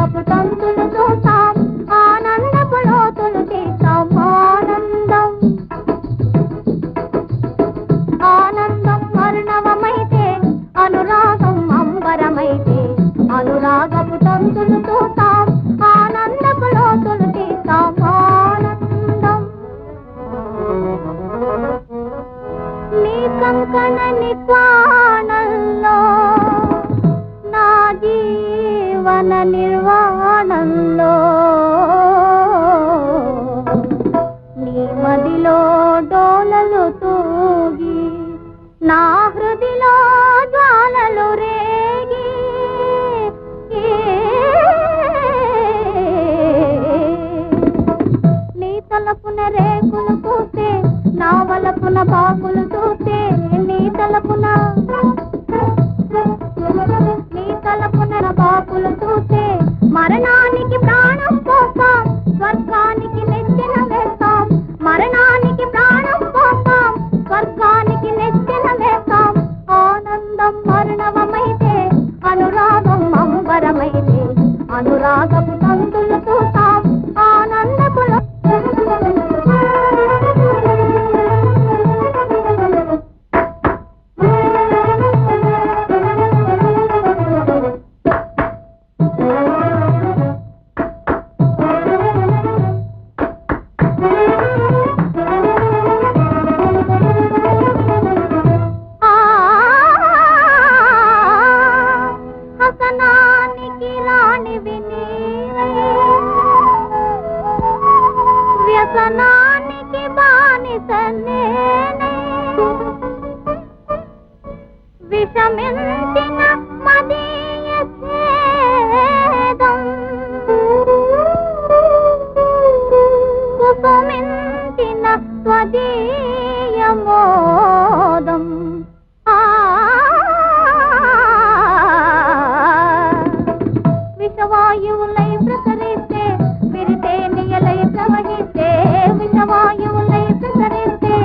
అనురాగపు తంతులు చూస్తాం, ఆనందపు లోతులు తీస్తాం. ఆనందం ఆనందం అర్ణవమైతే, అనురాగం అంబరమైతే, అనురాగపు తంతులు చూస్తాం, ఆనందపు లోతులు తీస్తాం. ఆనందం నీ కంకణ నిక్వాణంలో, నా జీవన నిర్వాణంలో, నీ మదిలో డోలలు తూగి, నా హృదిలో జ్వాలలు రేగి, నీ తలపున రేకులు పూస్తే, నా వలపున బాకులు చూస్తే, నీ తలపున బాకులు చూస్తే, మరణానికి ప్రాణం పోస్తాం, స్వర్గానికి నెచ్చెన వేస్తాం. మరణానికి ప్రాణం పోస్తాం, స్వర్గానికి నెచ్చెన వేస్తాం. ఆనందం మరణవమైతే, అనురాగం అంబరమైతే, అనురాగపు తంతులు చూస్తాం, ఆనందపు వ్యసనానికి బానిస నేనే, విషమించిన మదీయ ఛేదం, కుసుమించిన స్వదీయ మోదం. విషవాయువులై ప్రసరిస్తే, విరితే నియలై ప్రవహిస్తే, విషవాయువులై ప్రసరిస్తే,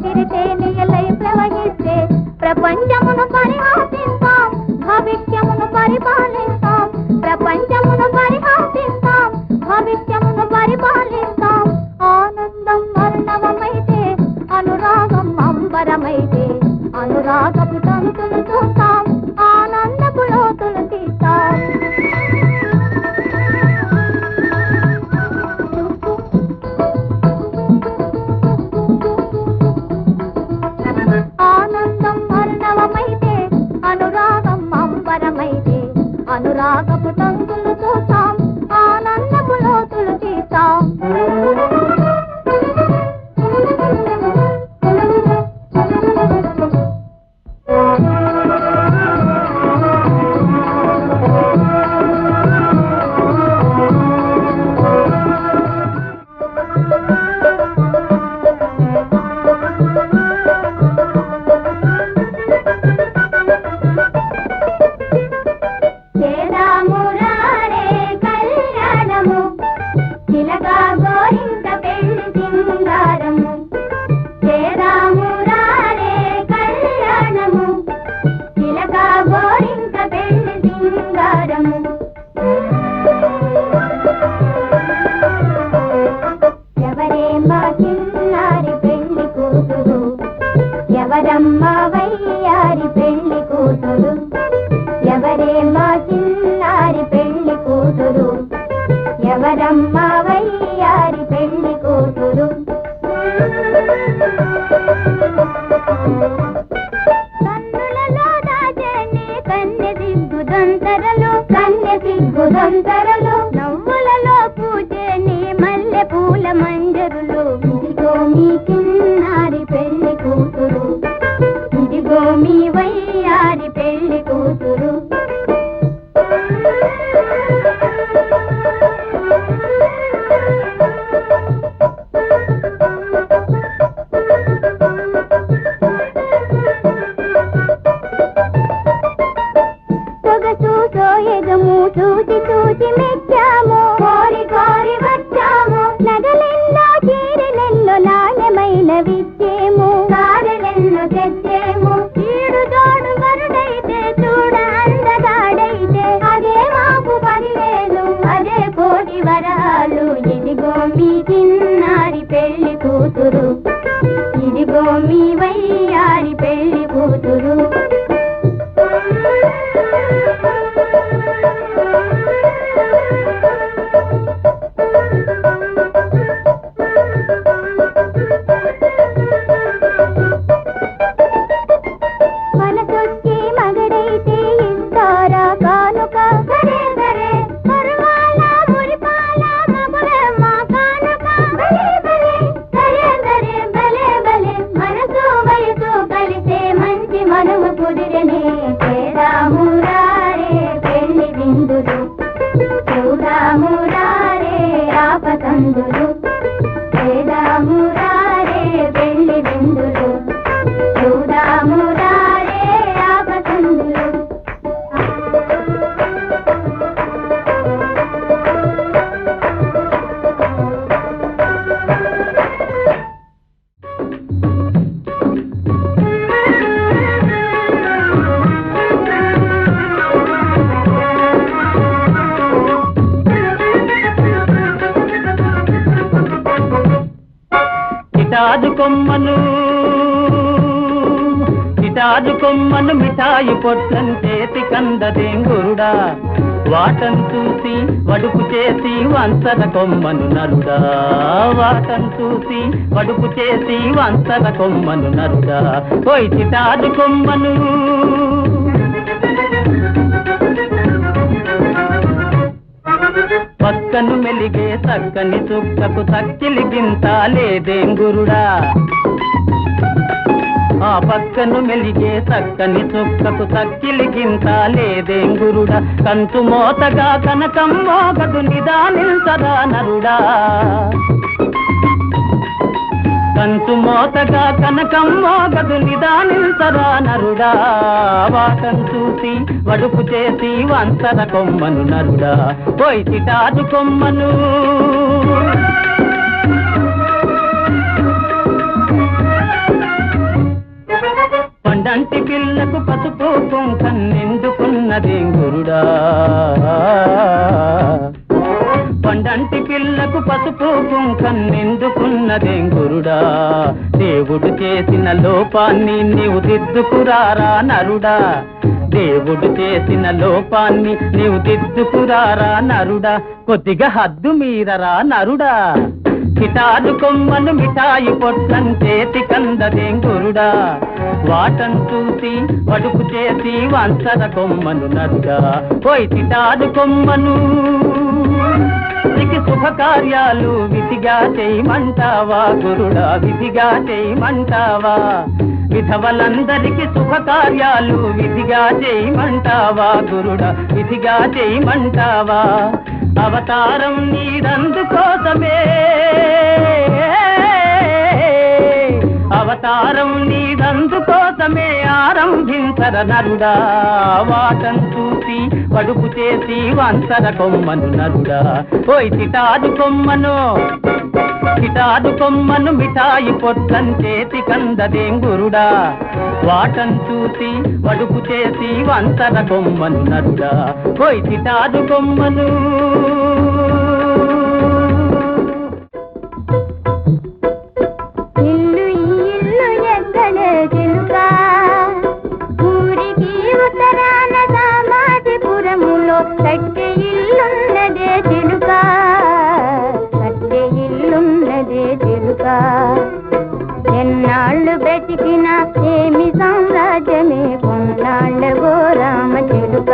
విరితే నియలై ప్రవహిస్తే, ప్రపంచమును పరిహాసిస్తాం, భవిష్యమును పరిపాలిస్తాం. ప్రపంచమును పరిహాసిస్తాం, భవిష్యమును పరిపాలిస్తాం. ఆనందం వర్ణవమైతే, అనురాగం అంబరమైతే, అనురాగపు తంతులు చూస్తాం, ఆనందపు లోతులు తీస్తాం. ఆనందం వర్ణవమైతే, అనురాగం అంబరమైతే, అనురాగపు తంతులు చూస్తాం, ఆనందపు లోతులు తీస్తాం. ఎవరమ్మ వయ్యారి పెళ్లి కూతురు, ఎవరే మా చిన్నారి పెళ్లి కూతురు, ఎవరమ్మ వయ్యారి పెళ్లి కూతురు. కన్నులలో దాచని కన్నె సిగ్గుదొంతరలు, కన్నె సిగ్గుదొంతరలు, నవ్వులలో పూజని మల్లె పూల మంజరులు. ఇదిగో మీ చిన్నారి పెళ్లి కూతురు, ఇదిగో మీ వయ్యారి పెళ్లి కూతురు. సొగసు సోయగము చూసి చూసి మెచ్చాము, కోరి కోరి వచ్చాము. నగలెన్నో చీరలెన్నో నాణ్యమైన విచ్చేము, కారెలెన్నో తెచ్చేము. ఈడు తోడు వరుడైతే చూడ అందగాడైతే, అదే మాకు 10,000 చిటాదు కొమ్మను మిఠాయి పొట్లం చేతి కందదేంగురుడా వాటను చూసి వడుపు చేసి వంచర కొమ్మను నరుడా వాటను చూసి వడుపు చేసి వంచర కొమ్మను నరుడా ఓయ్ చిటాదు కొమ్మను పక్కను మెలిగే చక్కని చుక్కకు తక్కిలి గింత లేదేంగురుడా ఆ పక్కను మెలిగే చక్కని చుక్కకు తక్కిలి గింత లేదేంగురుడా కంచు మోతగా కనకం మోగదు నిదానిల్సరా నరుడా కంచు మోతగా కనకం మోగదు నిదానిల్సరా నరుడా వాటను చూసి వడుపు చేసి వంచర కొమ్మను నరుడా పోయి చిటాదు కొమ్మను పండంటి పిల్లకు పసుపు కుంకన్నెందుకున్నదేంగురుడా పండంటి పిల్లకు పసుపు కుంకన్నెందుకున్నదేంగురుడా దేవుడు చేసిన లోపాన్ని నీవు దిద్దుకురారా నరుడా దేవుడు చేసిన లోపాన్ని నీవు దిద్దుకురారా నరుడా కొద్దిగా హద్దు మీరరా నరుడా చిటాదు కొమ్మను మిఠాయి పొట్లం చేతి కందదేంగురుడా వాటను చూసి వడుపు చేసి వంచర కొమ్మను నరుడా పోయి చిటాదు కొమ్మను నీకు శుభకార్యాలు విధిగా చేయమంటావా గురుడా విధిగా చేయమంటావా విధవలందరికి శుభకార్యాలు విధిగా చేయమంటావా గురుడా విధిగా చేయమంటావా అవతారం నీదందుకోసమే అవతారం నీదందుకోసమే ఆరంభించర నరుడా వాటను చూసి వడుపు చేసి వంచర కొమ్మను నరుడా ఓయ్ చిటాదు కొమ్మను మిఠాయి పొట్లం చేతి కందదేంగురుడా వాటను చూసి వడుపు చేసి వంచర కొమ్మను నరుడా ఓయ్ చిటాదు కొమ్మను ఎన్నాళ్ళు బ్రతికినా ఏమి సామ్రాజ్యమే కొన్నాళ్ళగో రామ చిలుక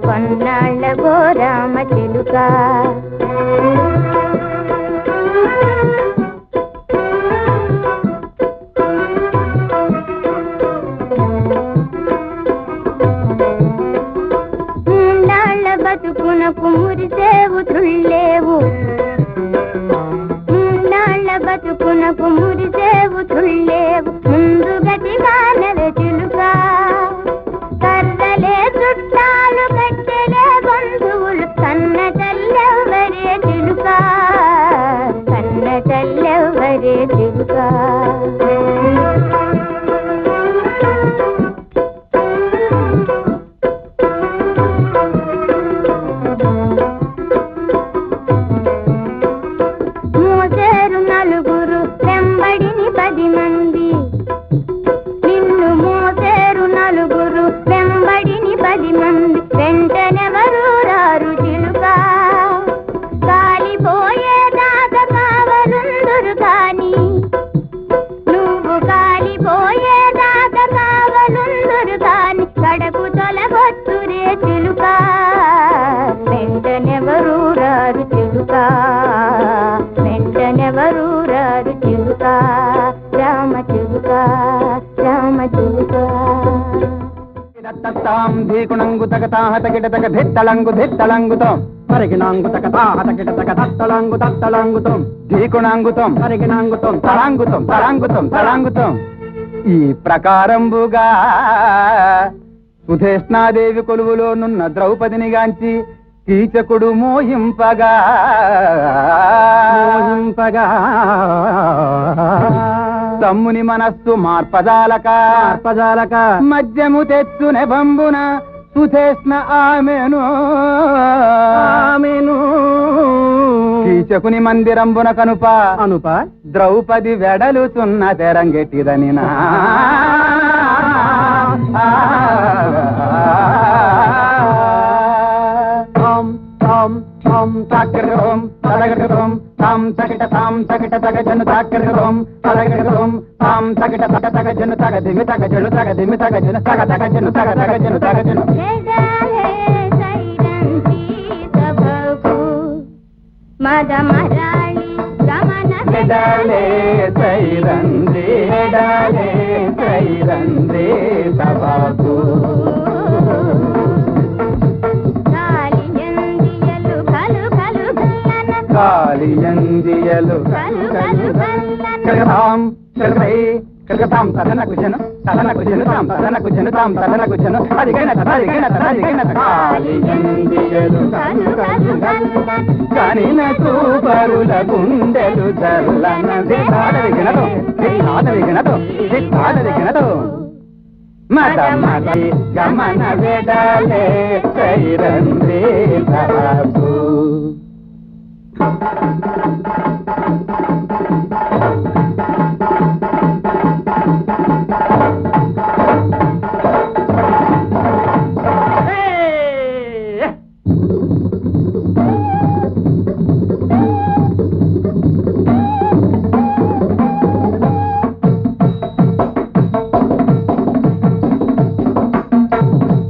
కొన్నాళ్ళగో రామ చిలుక మూడాళ్ళ బతుకునకు మురిసేవు తుళ్ళేవు బతుకునకు మురిసేవు తుళ్ళేవు ముందు గతిగానవే చిలుక కర్రలే చుట్టాలు కట్టెలే బంధువులు కన్న తల్లెవ్వరే చిలుక కన్న తల్లెవ్వరే చిలుక ధీకుణంగు తగతాహత కిటతక ధిత్తళంగు ధిత్తళంగుతం పరిగినాంగుతక తాహత కిటతక తత్తళంగు తత్తళంగుతం ధీకుణాంగుతం పరిగినాంగుతం తళంగుతం తళంగుతం తళంగుతం ఈ ప్రకారంబుగా సుధేష్ణాదేవి కొలువులోనున్న ద్రౌపదిని గాంచి కీచకుడు మోహింపగా తమ్ముని మనస్సు మార్పజాలక మద్యము తెచ్చు నెబంబున సుధేష్ణ ఆమెను కీచకుని మందిరంబున కనుప అనుప ద్రౌపది వెడలుతున్న తెరంగెట్టిదని నా తాకరం తరగరం తాం తగట తగజను తాకరం తరగరం తాం తగట తగజను తగదిమి తగజను తగజను తగజను తగజను మదమరాళి గమన డాలే సైరందే డాలే సైరందే సబాకు కాలియందియలు కలు కలు గల్లన కాలియందియలు కలు కలు గల్లన కలగతాం కలగై కలగతాం తదనకు జను తాం తదనకు జను అదిగైన కాలియందియలు కలు కలు గల్లన కానిన తూపరుల గుండెలు చల్లనది కాదరిగినదో మదమది గమన వెడలే సైరందే సబాకు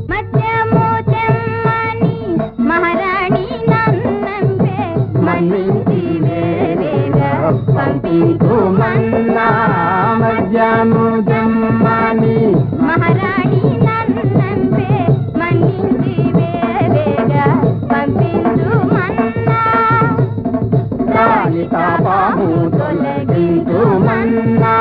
మధ్యము తెమ్మని మహారాణి నన్నంపే మన్నించి వేరేగా పంపించు మన్నా మధ్యము జమ్మని మహారాణి నన్నంపే మన్నించి వేరేగా పంపించు మన్నా రాణి తాపము తొలగించు మన్నా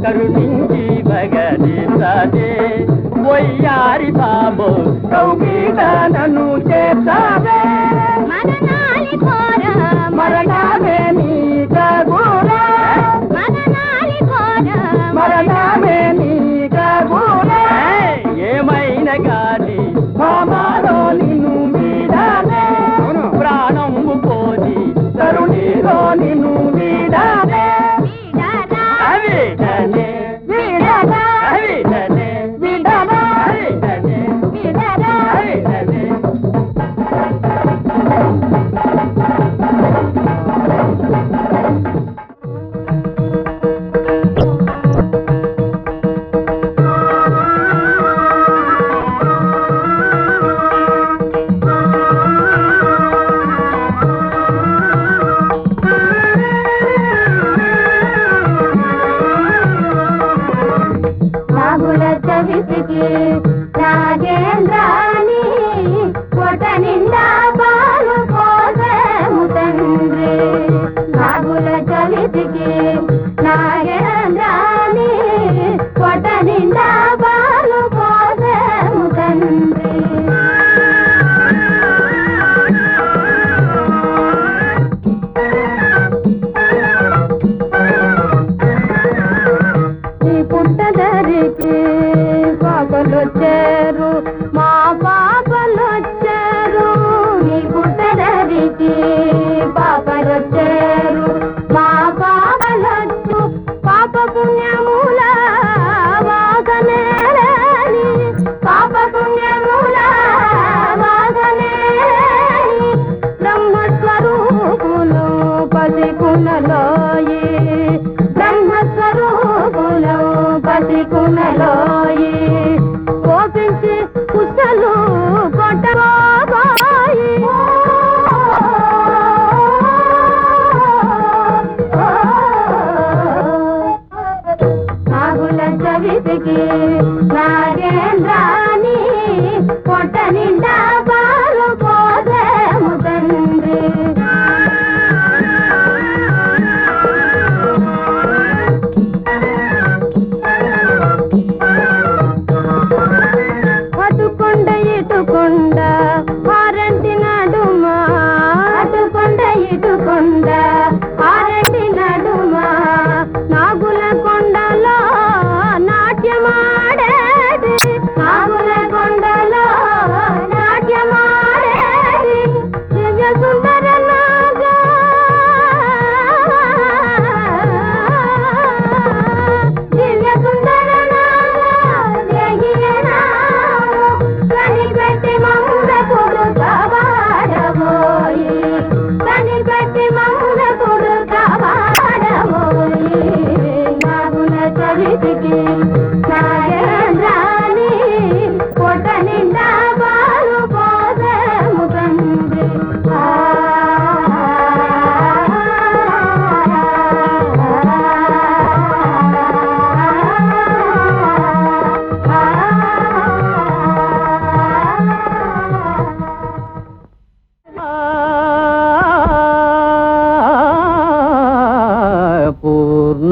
కరుణించి భగని సదే ఒయ్యారి బాబో కౌగిట నన్ను చేసావే మదనాలి కోర మరణమే నీ కబూరా మదనాలి కోర మరణమే నీ కబూరా ఏమైన గాని భామాలో నిన్ను మీడానే ప్రాణము పోని తరుణిలో నిన్ను మీడానే వీడరా అవిడనే వీడరా అవిడనే వీడరా అవిడనే వీడరా అవిడనే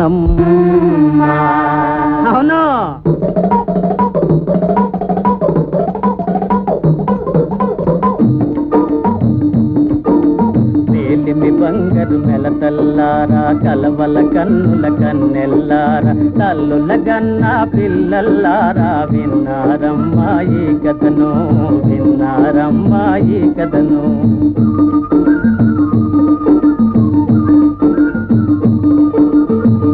పూర్ణమ్మ. అవును, వేలిమి బంగారు మెలతల్లారా, కలవల కన్నుల కన్నెల్లారా, తల్లుల గన్న పిల్లల్లారా, విన్నారమ్మా ఈ కథను, విన్నారమ్మా ఈ కథను.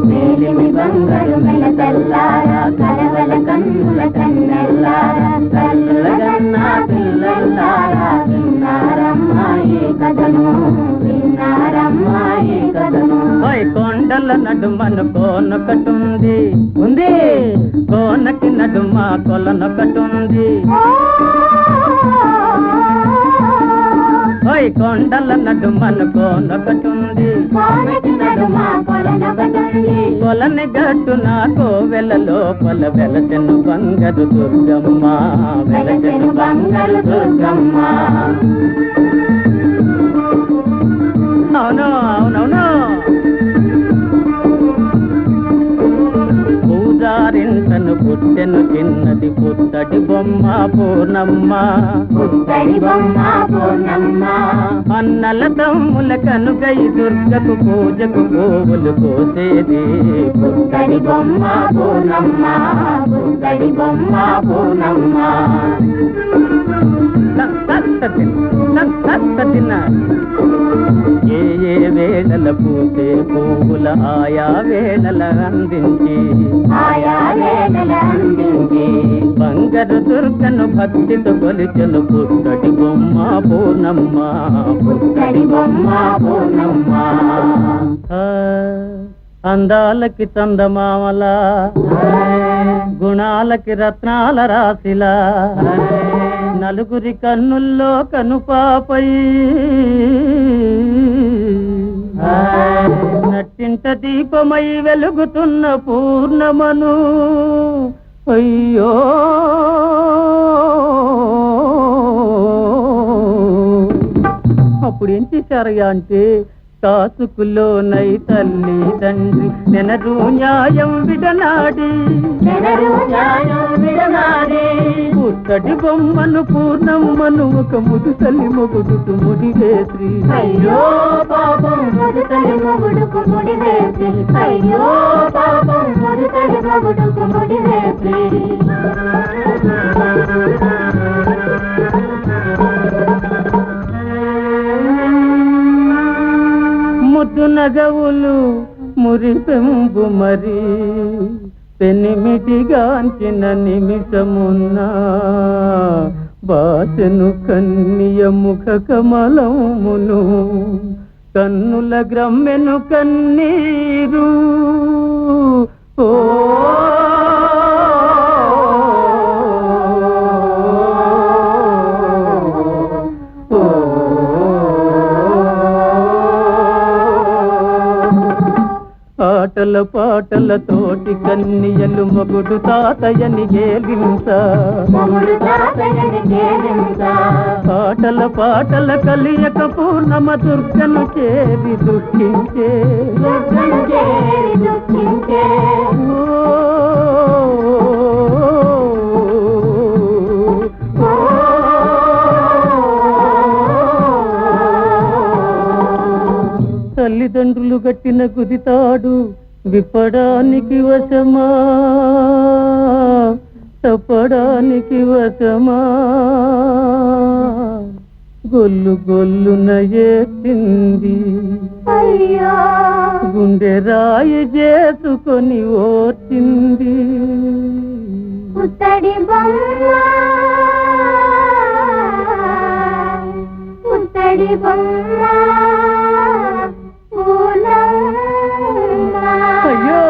వేలిమి బంగారు మెలతల్లారా, కలవల కన్నుల కన్నెల్లారా, తల్లుల గన్న పిల్లల్లారా, విన్నారమ్మా ఈ కథను, విన్నారమ్మా ఈ కథను. ఓయ్ కొండల నడుమను కోనొకటుంది ఉంది, కోనకి నడుమ కొలనొకటుంది. ఓయ్ కొండల నడుమను కోనొకటుంది, కోనకి నడుమ కొలనొకటుంది. కొలని గట్టున కోవెల లోపల వెలసెను బంగారు దుర్గమ్మ, వెలసెను బంగారు దుర్గమ్మ. అవును అవునవును, పూజారింటను పుట్టెను చిన్నది పుత్తడి బొమ్మ పూర్ణమ్మ, పుత్తడి బొమ్మ పూర్ణమ్మ. అన్నల తమ్ముల కనుగై దుర్గకు పూజకు పువ్వులు కోసేది పుత్తడి బొమ్మ పూర్ణమ్మ, పుత్తడి బొమ్మ పూర్ణమ్మ. ఏ ఏ వేళల పూసే పువ్వుల ఆయా వేళల అందించి, ఆయా వేళల అందించి, బంగారు దుర్గను భక్తితో కొలిచెను పుత్తడి బొమ్మ పూర్ణమ్మ, పుత్తడి బొమ్మ పూర్ణమ్మ. అందాలకి చందమామల, గుణాలకి రత్నాల రాశిలా, నలుగురి కన్నుల్లో కనుపాపై నట్టింట దీపమై వెలుగుతున్న పూర్ణమను. అయ్యో అప్పుడు ఏం చేశారయ్యా అంటే, కాసుకులోనై తల్లి తండ్రి నెనరు న్యాయం విడనాడి, నెనరు న్యాయం విడనాడి, పుత్తడి బొమ్మను పూర్ణమ్మను ఒక ముదుసలి మొగుడుకు ముడివేసి. అయ్యో పాపం ముదుసలి మొగుడుకు ముడివేసి, అయ్యో పాపం ముదుసలి మొగుడుకు ముడివేసి. ముద్దు నగవులు మురిపెంబు మరి పెనిమిటిగాంచిన నిమిషమున్న బాసెను కన్నియ ముఖ కమలమును, కన్నుల గ్రమ్మెను కన్నీరు. ఓ ఆటల పాటల తోటి కన్నియలు మొగుడు తాతయ్యని గేలింత, పాటల పాటల కలియక పూర్ణమ దుర్గను చేరి దుఃఖించే. తల్లిదండ్రులు గట్టిన గుదితాడు విప్పడానికి వశమా, తప్పడానికి వశమా, గొల్లు గొల్లున ఏడ్చింది, గుండె రాయి చేసుకొని ఓర్చింది. పుత్తడి బొమ్మ, పుత్తడి బొమ్మ అయ్యో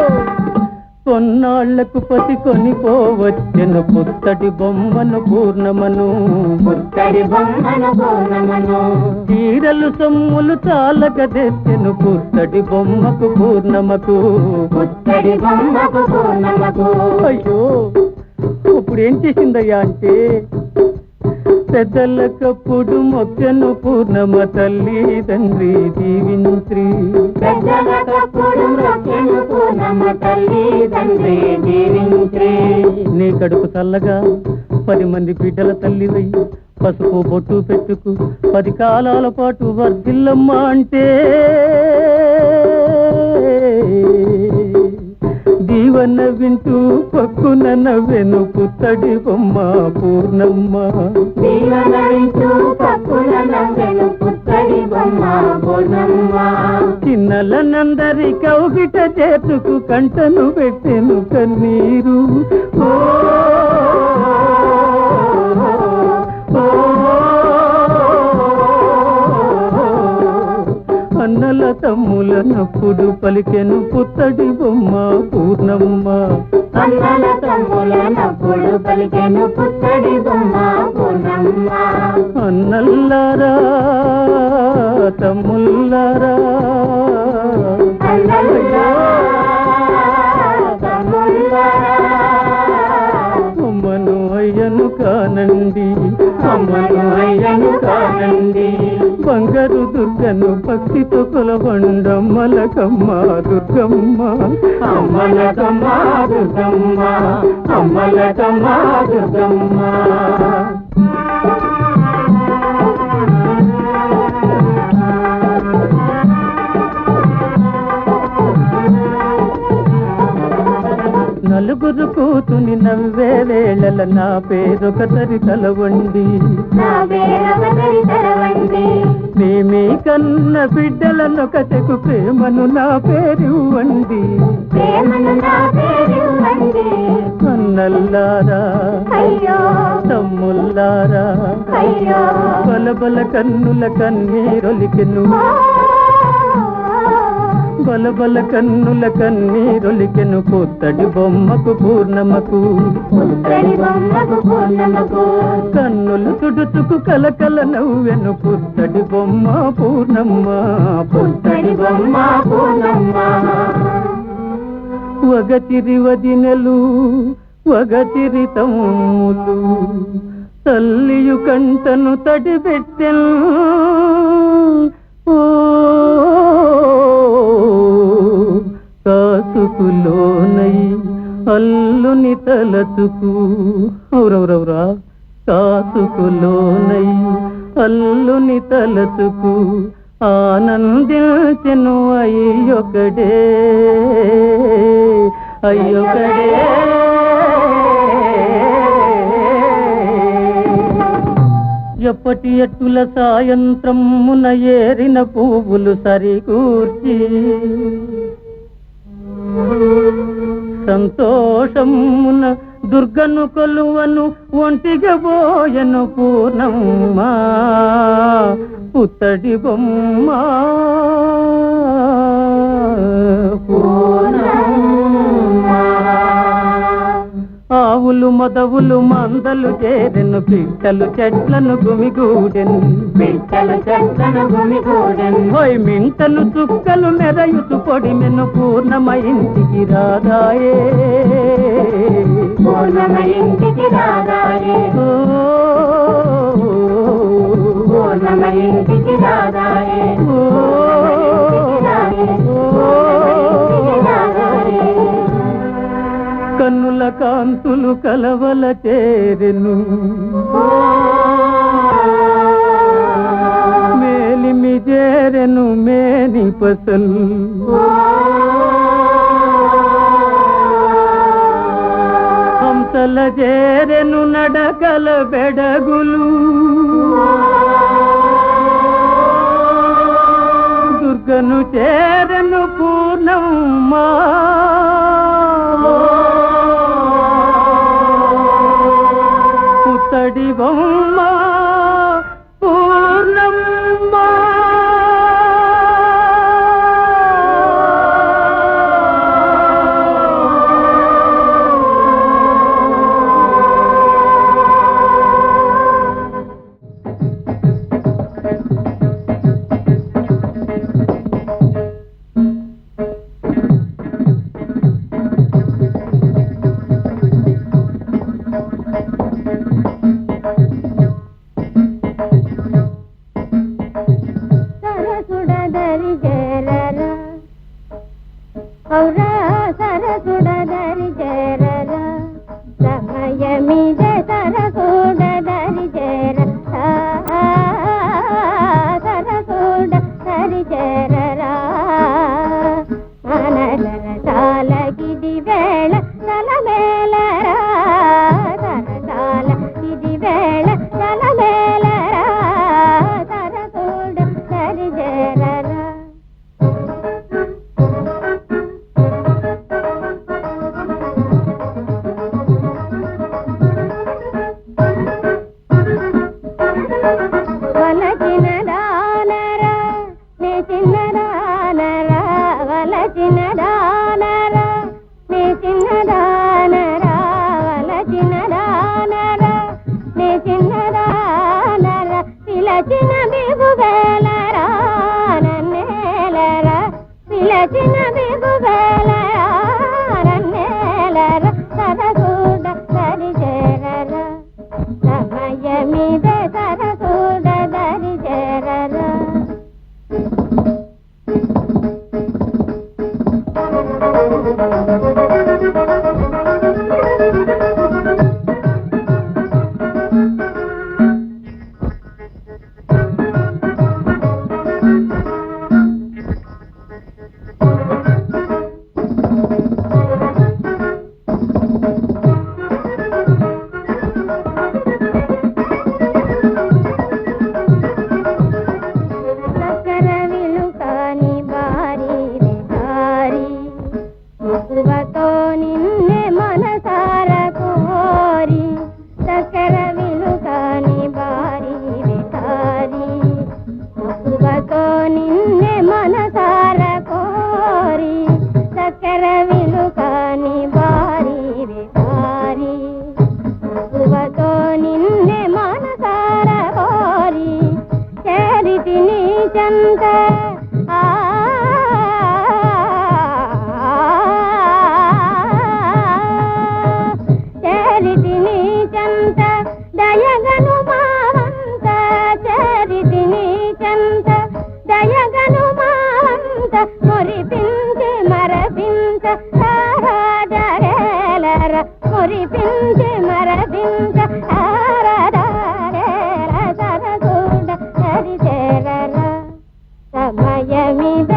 కొన్నాళ్లకు పతి కొనిపోవచ్చెను పుత్తడి బొమ్మను పూర్ణమను, పుత్తడి బొమ్మను పూర్ణమను. చీరలు సొమ్ములు చాలగదెత్తెను పుత్తడి బొమ్మకు పూర్ణమకు, పుత్తడి బొమ్మకు పూర్ణమకు. అయ్యో ఇప్పుడు ఏం చేసిందయ్యా అంటే, పెద్దలకప్పుడు మొక్కను పూర్ణమ తల్లి తండ్రి దీవించి, పెద్దలకప్పుడు మొక్కను పూర్ణమ కడుపు చల్లగా 10 మంది బిడ్డల తల్లివై పసుపు బొట్టు పెట్టుకు 10 కాలాల పాటు వర్ధిల్లమ్మ అంటే దీవన్న వింటూ పక్కున నవ్వెను పుత్తడి బొమ్మ పూర్ణమ్మ. దీవన వింటూ పక్కున నవ్వెను పుత్తడి బొమ్మ పూర్ణమ్మ. చిన్నలనందరి కౌగిట చేతుకు కంటను పెట్టెను కన్నీరు. ఓ అన్నల తమ్ముల నప్పుడు పలికెను పుత్తడి బొమ్మ పూర్ణమ్మ. అన్నల తమ్ముల నప్పుడు పలికెను పుత్తడి బొమ్మ పూర్ణమ్మ. అన్నల్లారా తమ్ముల్లారా అమ్మను అయ్యను కానండి, అమ్మను అయ్యను కానండి. బంగారు దుర్గను భక్తితో కొలవండమ్మలకమ్మ దుర్గమ్మ. అమ్మలకమ్మ దుర్గమ్మ, అమ్మలకమ్మ దుర్గమ్మ. నలుగురు కూతుని నవ్వే వేళల నా పేరొక తరితలవండి. మేమీ కన్న బిడ్డలను కథకు ప్రేమను నా పేరివ్వండి. అన్నల్లారా తమ్ముల్లారా బలబల కన్నుల కన్నీరొలికెను, బలబల కన్నుల కన్నీరొలికెను పుత్తడి బొమ్మకు పూర్ణమ్మకు. కన్నులు తుడుచుకు కలకల నవ్వెను పుత్తడి బొమ్మ పూర్ణమ్మ. పుత్తడి బొమ్మ పూర్ణమ్మ. వగతిరి వదినెలు వగతిరి తమ్ములు తల్లియు కంటను తడిపెట్టెను. ఓ కాసుకులోనై అల్లుని తలచుకు, ఔరౌరౌరా కాసుకులోనై అల్లుని తలచుకు ఆనందించెను అయ్యొకడే అయ్యొకడే. ఎప్పటి ఎట్టుల సాయంత్రమున ఏరిన పువ్వులు సరికూర్చి సంతోషమున దుర్గను కొలువను ఒంటిగా బోయను పూర్ణమ్మ పుత్తడి బొమ్మ పూర్ణమ్మ. ఆవులు మొదవులు మందలు చేరెను పిట్టలు చెట్లను గుమిగూడెను, పిట్టలు చెట్లను గుమిగూడెను. హోయ్ మింటలు చుక్కలు మెరయుతు పొడిమెను పూర్ణమ ఇంటికి రాదాయే, పూర్ణమ ఇంటికి రాదాయే, పూర్ణమ ఇంటికి రాదాయే. కన్నుల కాంతులు కలవల చేరెను, మేలిమి చేరెను మేని పసల్. హంసల చేరెను నడకల బెడగులు, దుర్గను చేరెను పూర్ణమ్మ. పుత్తడి బొమ్మ పూర్ణమ్మ. ఔరా సరసుడదరి చేరరా సమయ చిన్నదానరా వలచిన దానరా నీ చిన్నదానరా వలచిన దానరా నీ చిన్నదానరా పిలచిన బిగువేలరా నన్నేలరా పిలచిన బిగువేలరా నన్నేలరా సరసూడ దరి చేరరా సమయమిదే సరసూడ దరి చేరరా మక్కువతో నిన్నే మనసార కోరి చక్కెర విలుకాని బారి విటారి మక్కువతో నిన్నే మనసార కోరి చక్కెర విలుకాని బారి విటారి మక్కువతో నిన్నే మనసార కోరి చేరితి నీ చంత దయగను మావంత చరితిని చంత దయగను మావంత మురిపించి మరపించ తారాడరేలర మురిపించి మరపించ తారాడరేల సరసూడ సరి చేరర సమయమిద